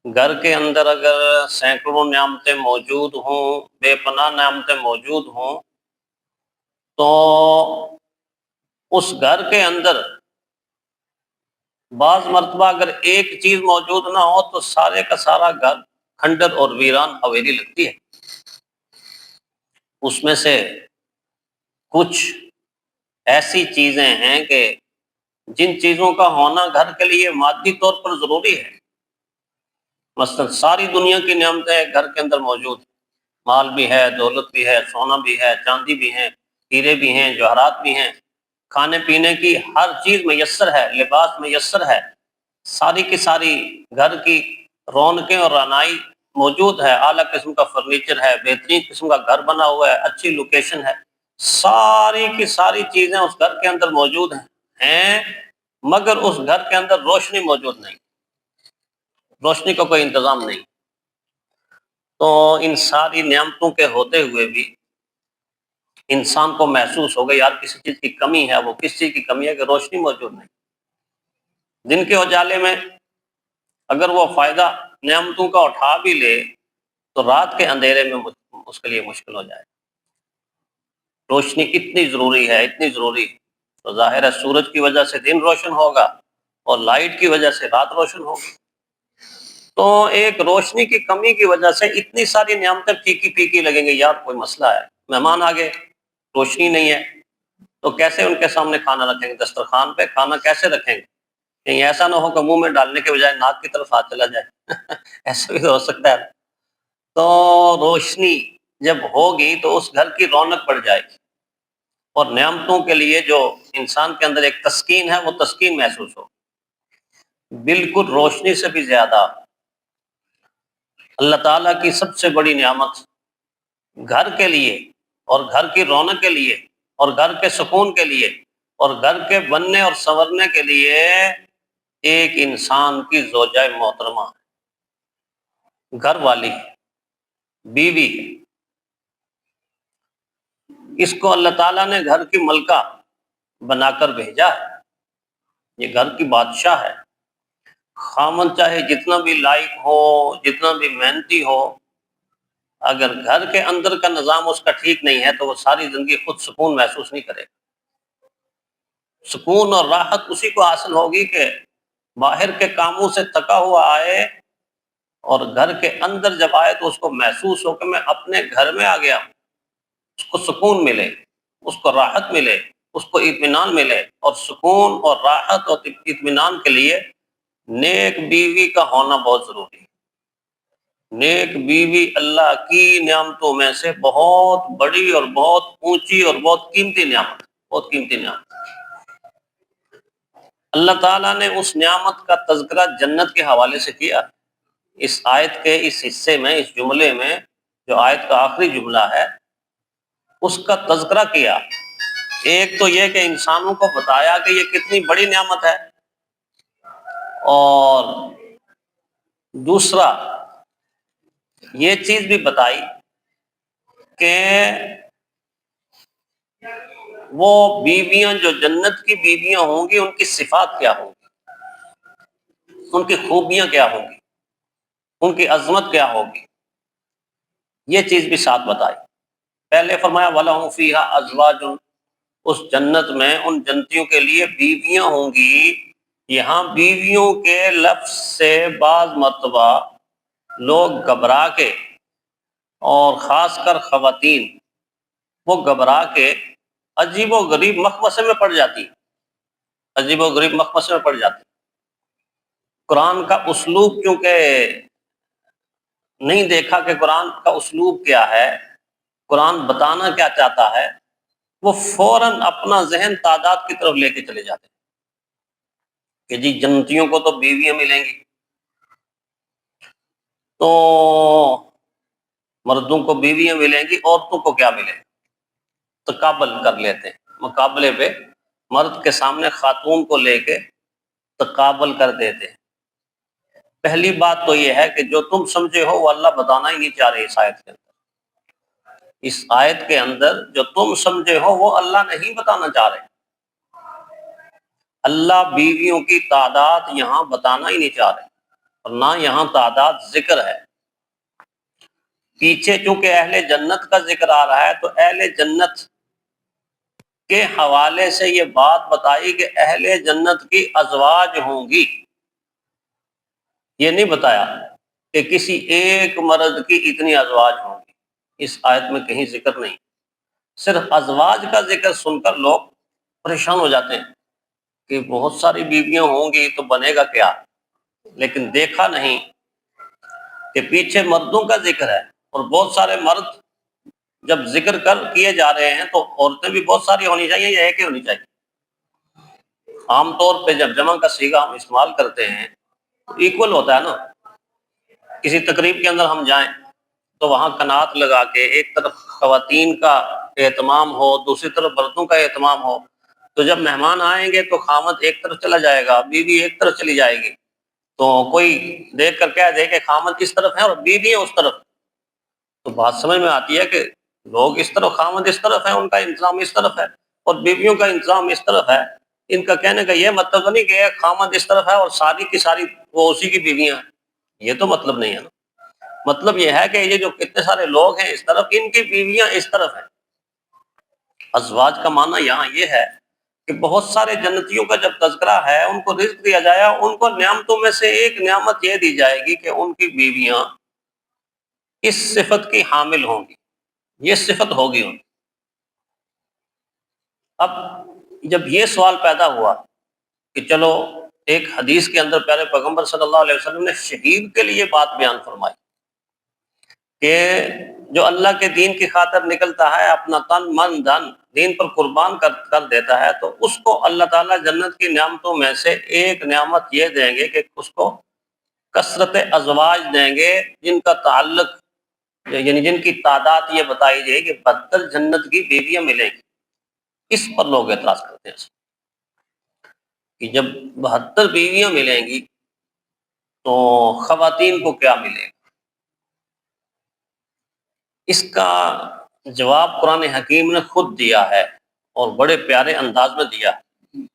گھر کے اندر اگر سینکڑوں نعمتیں موجود ہوں، بے پناہ نعمتیں موجود ہوں، تو اس گھر کے اندر بعض مرتبہ اگر ایک چیز موجود نہ ہو تو سارے کا سارا گھر کھنڈر اور ویران حویلی لگتی ہے۔ اس میں سے کچھ ایسی چیزیں ہیں کہ جن چیزوں کا ہونا گھر کے لیے مادی طور پر ضروری ہے، مثلا ساری دنیا کی نعمتیں گھر کے اندر موجود ہیں، مال بھی ہے، دولت بھی ہے، سونا بھی ہے، چاندی بھی ہے، ہیرے بھی ہیں، جواہرات بھی ہیں، کھانے پینے کی ہر چیز میسر ہے، لباس میسر ہے، ساری کی ساری گھر کی رونقیں اور رعنائی موجود ہے، اعلیٰ قسم کا فرنیچر ہے، بہترین قسم کا گھر بنا ہوا ہے، اچھی لوکیشن ہے، ساری کی ساری چیزیں اس گھر کے اندر موجود ہیں، مگر اس گھر کے اندر روشنی موجود نہیں، روشنی کا کوئی انتظام نہیں۔ تو ان ساری نعمتوں کے ہوتے ہوئے بھی انسان کو محسوس ہوگا یار کسی چیز کی کمی ہے، وہ کس چیز کی کمی ہے کہ روشنی موجود نہیں۔ دن کے اجالے میں اگر وہ فائدہ نعمتوں کا اٹھا بھی لے تو رات کے اندھیرے میں اس کے لیے مشکل ہو جائے۔ روشنی اتنی ضروری ہے، اتنی ضروری ہے، تو ظاہر ہے سورج کی وجہ سے دن روشن ہوگا اور لائٹ کی وجہ سے رات روشن ہوگی۔ تو ایک روشنی کی کمی کی وجہ سے اتنی ساری نعمتیں پھیکی پھیکی لگیں گے، یار کوئی مسئلہ ہے، مہمان آگے روشنی نہیں ہے تو کیسے ان کے سامنے کھانا رکھیں گے، دسترخوان پہ کھانا کیسے رکھیں گے؟ کہیں ایسا نہ ہو کہ منہ میں ڈالنے کے بجائے ناک کی طرف ہاتھ چلا جائے ایسا بھی تو ہو سکتا ہے۔ تو روشنی جب ہوگی تو اس گھر کی رونق بڑھ جائے گی اور نعمتوں کے لیے جو انسان کے اندر ایک تسکین ہے وہ تسکین محسوس ہو۔ بالکل روشنی سے بھی زیادہ اللہ تعالیٰ کی سب سے بڑی نعمت گھر کے لیے اور گھر کی رونق کے لیے اور گھر کے سکون کے لیے اور گھر کے بننے اور سنورنے کے لیے ایک انسان کی زوجہ محترمہ، گھر والی، بیوی، اس کو اللہ تعالیٰ نے گھر کی ملکہ بنا کر بھیجا ہے، یہ گھر کی بادشاہ ہے۔ خامن چاہے جتنا بھی لائق ہو، جتنا بھی محنتی ہو، اگر گھر کے اندر کا نظام اس کا ٹھیک نہیں ہے تو وہ ساری زندگی خود سکون محسوس نہیں کرے گا۔ سکون اور راحت اسی کو حاصل ہوگی کہ باہر کے کاموں سے تھکا ہوا آئے اور گھر کے اندر جب آئے تو اس کو محسوس ہو کہ میں اپنے گھر میں آ گیا ہوں، اس کو سکون ملے، اس کو راحت ملے، اس کو اطمینان ملے۔ اور سکون اور راحت اور اطمینان کے لیے نیک بیوی کا ہونا بہت ضروری ہے۔ نیک بیوی اللہ کی نعمتوں میں سے بہت بڑی اور بہت اونچی اور بہت قیمتی نعمت، بہت قیمتی نعمت۔ اللہ تعالیٰ نے اس نعمت کا تذکرہ جنت کے حوالے سے کیا۔ اس آیت کے اس حصے میں، اس جملے میں جو آیت کا آخری جملہ ہے اس کا تذکرہ کیا۔ ایک تو یہ کہ انسانوں کو بتایا کہ یہ کتنی بڑی نعمت ہے، اور دوسرا یہ چیز بھی بتائی کہ وہ بیویاں جو جنت کی بیویاں ہوں گی ان کی صفات کیا ہوں گی، ان کی خوبیاں کیا ہوں گی، ان کی عظمت کیا ہوگی، یہ چیز بھی ساتھ بتائی۔ پہلے فرمایا وَلَهُمْ فِيهَا أَزْوَاجٌ، اس جنت میں ان جنتیوں کے لیے بیویاں ہوں گی۔ یہاں بیویوں کے لفظ سے بعض مرتبہ لوگ گھبرا کے، اور خاص کر خواتین، وہ گھبرا کے عجیب و غریب مخمصے میں پڑ جاتی، عجیب و غریب مخمصے میں پڑ جاتی۔ قرآن کا اسلوب چونکہ نہیں دیکھا کہ قرآن کا اسلوب کیا ہے، قرآن بتانا کیا چاہتا ہے، وہ فوراً اپنا ذہن تعداد کی طرف لے کے چلے جاتے ہیں کہ جی جنتیوں کو تو بیویاں ملیں گی، تو مردوں کو بیویاں ملیں گی، عورتوں کو کیا ملے گا؟ تقابل کر لیتے ہیں، مقابلے پہ مرد کے سامنے خاتون کو لے کے تقابل کر دیتے ہیں۔ پہلی بات تو یہ ہے کہ جو تم سمجھے ہو وہ اللہ بتانا ہی نہیں چاہ رہے۔ اس آیت کے اندر، اس آیت کے اندر جو تم سمجھے ہو وہ اللہ نہیں بتانا چاہ رہے۔ اللہ بیویوں کی تعداد یہاں بتانا ہی نہیں چاہ رہے۔ اور نہ یہاں تعداد ذکر ہے۔ پیچھے چونکہ اہل جنت کا ذکر آ رہا ہے تو اہل جنت کے حوالے سے یہ بات بتائی کہ اہل جنت کی ازواج ہوں گی، یہ نہیں بتایا کہ کسی ایک مرد کی اتنی ازواج ہوں گی، اس آیت میں کہیں ذکر نہیں۔ صرف ازواج کا ذکر سن کر لوگ پریشان ہو جاتے ہیں کہ بہت ساری بیویاں ہوں گی تو بنے گا کیا، لیکن دیکھا نہیں کہ پیچھے مردوں کا ذکر ہے، اور بہت سارے مرد جب ذکر کیے جا رہے ہیں تو عورتیں بھی بہت ساری ہونی چاہیے یا ایک ہی ہونی چاہیے؟ عام طور پہ جب جمع کا صیغہ ہم استعمال کرتے ہیں تو ایکول ہوتا ہے نا۔ کسی تقریب کے اندر ہم جائیں تو وہاں قنات لگا کے ایک طرف خواتین کا اہتمام ہو، دوسری طرف مردوں کا اہتمام ہو، تو جب مہمان آئیں گے تو خامد ایک طرف چلا جائے گا، بیوی ایک طرف چلی جائے گی، تو کوئی دیکھ کر کہہ دے کہ خامد اس طرف ہے اور بیوی اس طرف، تو بات سمجھ میں آتی ہے کہ لوگ اس طرف، خامد اس طرف ہے، ان کا انتظام اس طرف ہے، اور بیویوں کا انتظام اس طرف ہے۔ ان کا کہنے کا یہ مطلب نہیں کہ ایک خامد اس طرف ہے اور ساری کی ساری وہ اسی کی بیویاں ہیں، یہ تو مطلب نہیں ہے نا۔ مطلب یہ ہے کہ یہ جو کتنے سارے لوگ ہیں اس طرف، ان کی بیویاں اس طرف ہیں۔ ازواج کا معنی یہاں یہ ہے کہ بہت سارے جنتیوں کا جب تذکرہ ہے، ان کو رزق دیا جائے، ان کو نعمتوں میں سے ایک نعمت یہ دی جائے گی کہ ان کی بیویاں اس صفت کی حامل ہوں گی، یہ صفت ہوگی ان کی۔ اب جب یہ سوال پیدا ہوا کہ چلو ایک حدیث کے اندر پیارے پیغمبر صلی اللہ علیہ وسلم نے شہید کے لیے بات بیان فرمائی کہ جو اللہ کے دین کی خاطر نکلتا ہے، اپنا تن من دھن دین پر قربان کر دیتا ہے، تو اس کو اللہ تعالیٰ جنت کی نعمتوں میں سے ایک نعمت یہ دیں گے کہ اس کو کثرت ازواج دیں گے، جن کا تعلق یعنی جن کی تعداد یہ بتائی جائے کہ 72 جنت کی بیویاں ملیں گی۔ اس پر لوگ اعتراض کرتے ہیں کہ جب 72 بیویاں ملیں گی تو خواتین کو کیا ملے گا؟ اس کا جواب قرآن حکیم نے خود دیا ہے اور بڑے پیارے انداز میں دیا ہے۔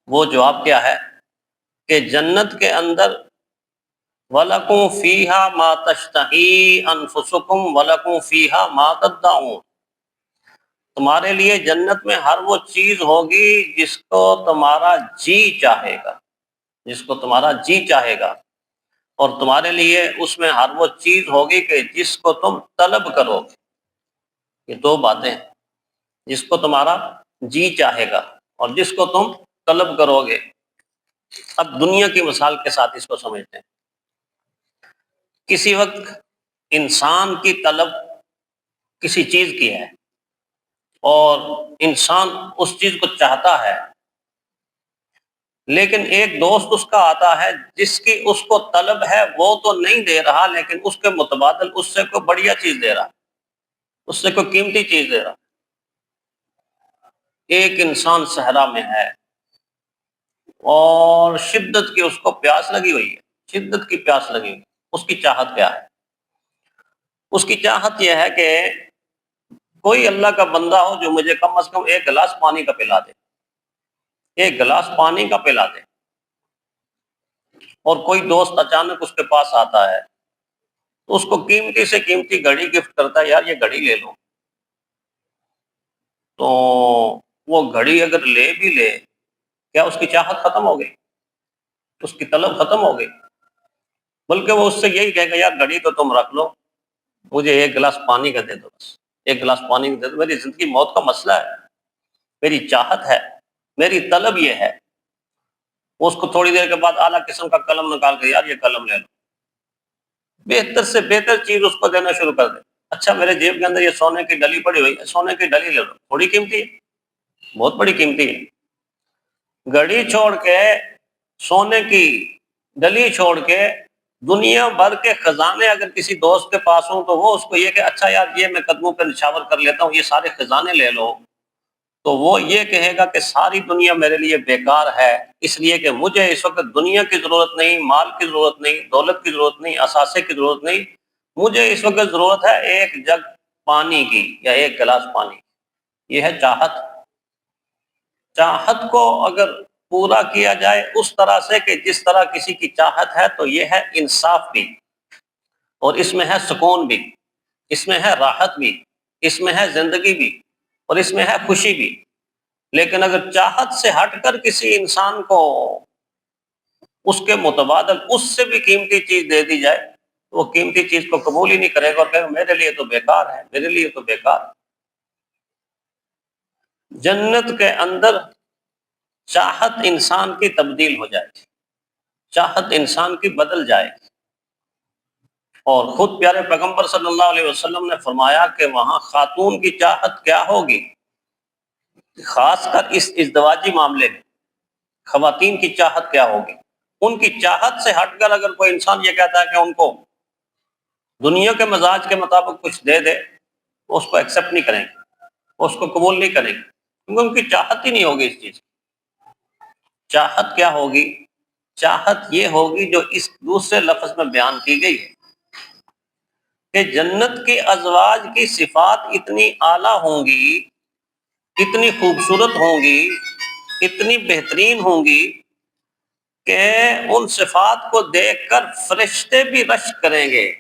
وہ جواب کیا ہے کہ جنت کے اندر وَلَكُمْ فِيهَا مَا تَشْتَهِي أَنفُسُكُمْ وَلَكُمْ فِيهَا مَا تَدَّعُونَ، تمہارے لیے جنت میں ہر وہ چیز ہوگی جس کو تمہارا جی چاہے گا، جس کو تمہارا جی چاہے گا، اور تمہارے لیے اس میں ہر وہ چیز ہوگی کہ جس کو تم طلب کرو گے۔ یہ دو باتیں ہیں، جس کو تمہارا جی چاہے گا اور جس کو تم طلب کرو گے۔ اب دنیا کی مثال کے ساتھ اس کو سمجھتے ہیں۔ کسی وقت انسان کی طلب کسی چیز کی ہے اور انسان اس چیز کو چاہتا ہے، لیکن ایک دوست اس کا آتا ہے جس کی اس کو طلب ہے، وہ تو نہیں دے رہا لیکن اس کے متبادل اس سے کوئی بڑھیا چیز دے رہا، اس سے کوئی قیمتی چیز دے رہا۔ ایک انسان صحرا میں ہے اور شدت کی اس کو پیاس لگی ہوئی ہے، شدت کی پیاس لگی ہوئی، اس کی چاہت کیا ہے؟ اس کی چاہت یہ ہے کہ کوئی اللہ کا بندہ ہو جو مجھے کم از کم ایک گلاس پانی کا پلا دے، ایک گلاس پانی کا پلا دے۔ اور کوئی دوست اچانک اس کے پاس آتا ہے تو اس کو قیمتی سے قیمتی گھڑی گفٹ کرتا ہے، یار یہ گھڑی لے لو، تو وہ گھڑی اگر لے بھی لے، کیا اس کی چاہت ختم ہو گئی؟ اس کی طلب ختم ہو گئی؟ بلکہ وہ اس سے یہی کہے گا، یار گھڑی تو تم رکھ لو، مجھے ایک گلاس پانی کا دے دو، بس ایک گلاس پانی کا دے دو، میری زندگی موت کا مسئلہ ہے، میری چاہت ہے، میری طلب یہ ہے۔ اس کو تھوڑی دیر کے بعد اعلیٰ قسم کا قلم نکال کے، یار یہ قلم لے لو، بہتر سے بہتر چیز اس کو دینا شروع کر دے۔ اچھا میرے جیب کے اندر یہ سونے کی ڈلی پڑی ہوئی ہے، سونے کی ڈلی لے لو، تھوڑی قیمتی ہے، بہت بڑی قیمتی ہے۔ گھڑی چھوڑ کے، سونے کی ڈلی چھوڑ کے، دنیا بھر کے خزانے اگر کسی دوست کے پاس ہوں تو وہ اس کو یہ کہ اچھا یار یہ میں قدموں پہ نچھاور کر لیتا ہوں، یہ سارے خزانے لے لو، تو وہ یہ کہے گا کہ ساری دنیا میرے لیے بیکار ہے، اس لیے کہ مجھے اس وقت دنیا کی ضرورت نہیں، مال کی ضرورت نہیں، دولت کی ضرورت نہیں، اثاثے کی ضرورت نہیں، مجھے اس وقت ضرورت ہے ایک جگ پانی کی یا ایک گلاس پانی کی۔ یہ ہے چاہت۔ چاہت کو اگر پورا کیا جائے اس طرح سے کہ جس طرح کسی کی چاہت ہے، تو یہ ہے انصاف بھی، اور اس میں ہے سکون بھی، اس میں ہے راحت بھی، اس میں ہے زندگی بھی، اور اس میں ہے خوشی بھی۔ لیکن اگر چاہت سے ہٹ کر کسی انسان کو اس کے متبادل اس سے بھی قیمتی چیز دے دی جائے تو وہ قیمتی چیز کو قبول ہی نہیں کرے گا اور کہے گا میرے لیے تو بیکار ہے، میرے لیے تو بیکار ہے۔ جنت کے اندر چاہت انسان کی تبدیل ہو جائے گی، چاہت انسان کی بدل جائے گی، اور خود پیارے پیغمبر صلی اللہ علیہ وسلم نے فرمایا کہ وہاں خاتون کی چاہت کیا ہوگی، خاص کر اس ازدواجی معاملے میں خواتین کی چاہت کیا ہوگی۔ ان کی چاہت سے ہٹ کر اگر کوئی انسان یہ کہتا ہے کہ ان کو دنیا کے مزاج کے مطابق کچھ دے دے، وہ اس کو ایکسیپٹ نہیں کریں گے، وہ اس کو قبول نہیں کریں گے، کیونکہ ان کی چاہت ہی نہیں ہوگی اس چیز کی۔ چاہت کیا ہوگی؟ چاہت یہ ہوگی جو اس دوسرے لفظ میں بیان کی گئی ہے کہ جنت کے ازواج کی صفات اتنی اعلیٰ ہوں گی، اتنی خوبصورت ہوں گی، اتنی بہترین ہوں گی کہ ان صفات کو دیکھ کر فرشتے بھی رشک کریں گے۔